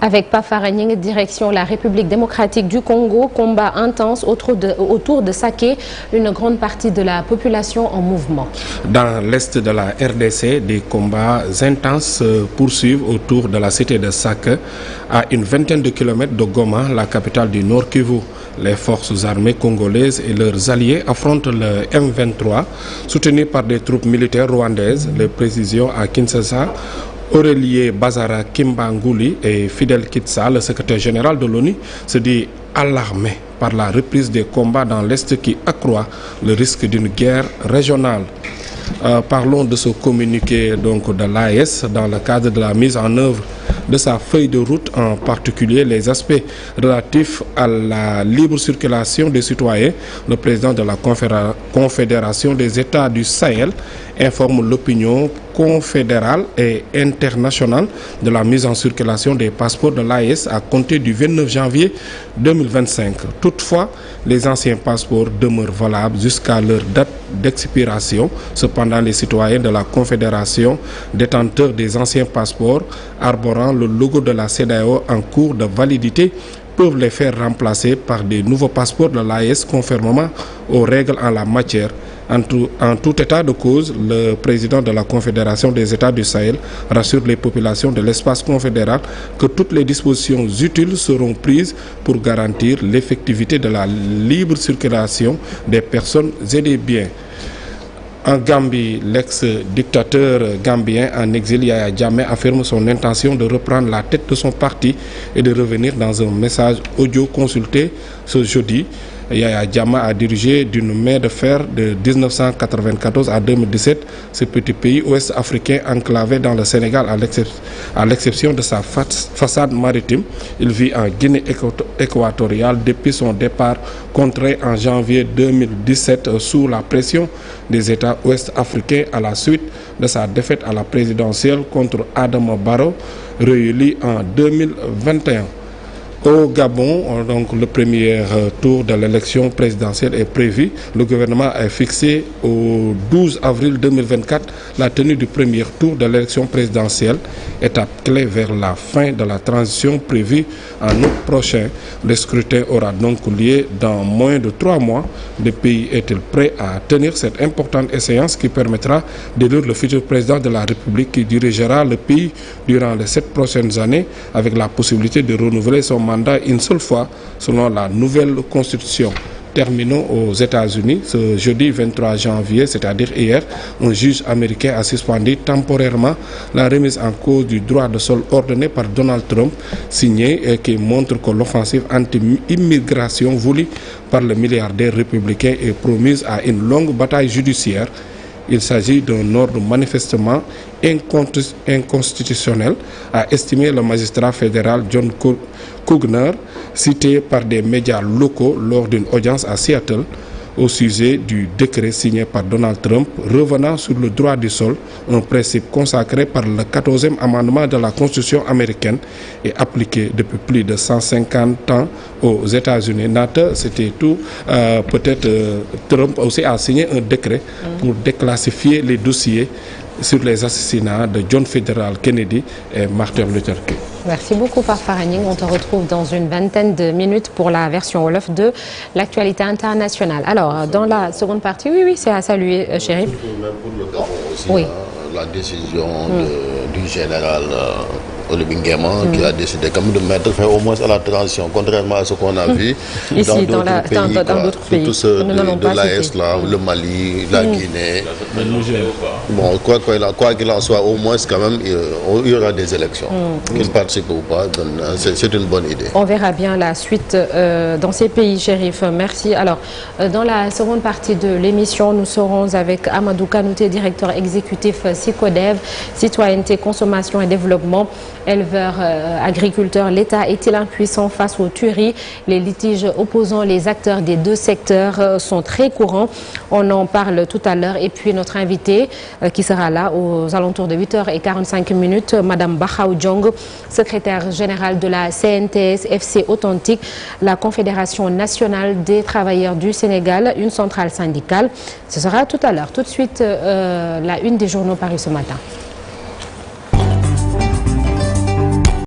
Avec Pafara Nying, direction la République démocratique du Congo, combat intense autour de Saké, une grande partie de la population en mouvement. Dans l'est de la RDC, des combats intenses se poursuivent autour de la cité de Saké, à une vingtaine de kilomètres de Goma, la capitale du Nord Kivu. Les forces armées congolaises et leurs alliés affrontent le M23, soutenu par des troupes militaires rwandaises. Les précisions à Kinshasa. Aurélie Bazara Kimbangouli et Fidel Kitsa, le secrétaire général de l'ONU, se dit alarmé par la reprise des combats dans l'Est qui accroît le risque d'une guerre régionale. Parlons de ce communiqué donc, de l'AES dans le cadre de la mise en œuvre de sa feuille de route, en particulier les aspects relatifs à la libre circulation des citoyens. Le président de la Confédération des États du Sahel informe l'opinion confédérale et internationale de la mise en circulation des passeports de l'AES à compter du 29 janvier 2025. Toutefois, les anciens passeports demeurent valables jusqu'à leur date d'expiration. Cependant, les citoyens de la Confédération détenteurs des anciens passeports arborant le logo de la CEDEAO en cours de validité peuvent les faire remplacer par des nouveaux passeports de l'AES conformément aux règles en la matière. En tout état de cause, le président de la Confédération des États du Sahel rassure les populations de l'espace confédéral que toutes les dispositions utiles seront prises pour garantir l'effectivité de la libre circulation des personnes et des biens. En Gambie, l'ex-dictateur gambien en exil Yaya Jammeh affirme son intention de reprendre la tête de son parti et de revenir dans un message audio consulté ce jeudi. Yaya Jammeh a dirigé d'une main de fer de 1994 à 2017 ce petit pays ouest-africain enclavé dans le Sénégal à l'exception de sa façade maritime. Il vit en Guinée équatoriale depuis son départ contraint en janvier 2017 sous la pression des États ouest-africains à la suite de sa défaite à la présidentielle contre Adama Barrow, réélu en 2021. Au Gabon, donc le premier tour de l'élection présidentielle est prévu. Le gouvernement a fixé au 12 avril 2024 la tenue du premier tour de l'élection présidentielle, étape clé vers la fin de la transition prévue en août prochain. Le scrutin aura donc lieu dans moins de 3 mois. Le pays est-il prêt à tenir cette importante échéance qui permettra d'élire le futur président de la République qui dirigera le pays durant les 7 prochaines années avec la possibilité de renouveler son mandat une seule fois selon la nouvelle constitution. Terminons aux États-Unis. Ce jeudi 23 janvier, c'est-à-dire hier, un juge américain a suspendu temporairement la remise en cause du droit de sol ordonné par Donald Trump, signé et qui montre que l'offensive anti-immigration voulue par le milliardaire républicain est promise à une longue bataille judiciaire. Il s'agit d'un ordre manifestement inconstitutionnel, a estimé le magistrat fédéral John Kugner, cité par des médias locaux lors d'une audience à Seattle au sujet du décret signé par Donald Trump revenant sur le droit du sol, un principe consacré par le 14e amendement de la Constitution américaine et appliqué depuis plus de 150 ans aux États-Unis. Nata, c'était tout. Peut-être Trump aussi a signé un décret pour déclassifier les dossiers sur les assassinats de John Fitzgerald Kennedy et Martin Luther King. Merci beaucoup, Pafara Nying. On te retrouve dans une vingtaine de minutes pour la version Wolof de l'actualité internationale. Alors, dans la seconde partie, oui, c'est à saluer, Chérif. Même pour le Gabon aussi, oui. La décision du général Oligui Nguema qui a décidé quand même de mettre fin au moins à la transition, contrairement à ce qu'on a vu ici, dans d'autres pays. Tout ce de l'AES, le Mali, la Guinée. Bon, quoi qu'il en soit, au moins quand même, il y aura des élections. Qu'ils participent ou pas, c'est une bonne idée. On verra bien la suite dans ces pays, Chérif. Merci. Alors, dans la seconde partie de l'émission, nous serons avec Amadou Kanouté, directeur exécutif CICODEV, Citoyenneté, Consommation et Développement. Éleveurs, agriculteurs, l'État est-il impuissant face aux tueries? Les litiges opposant les acteurs des deux secteurs sont très courants. On en parle tout à l'heure. Et puis notre invité qui sera là aux alentours de 8h45, Madame Bakhaw Diong, secrétaire générale de la CNTS FC Authentique, la Confédération nationale des travailleurs du Sénégal, une centrale syndicale. Ce sera tout à l'heure. Tout de suite, la une des journaux parus ce matin.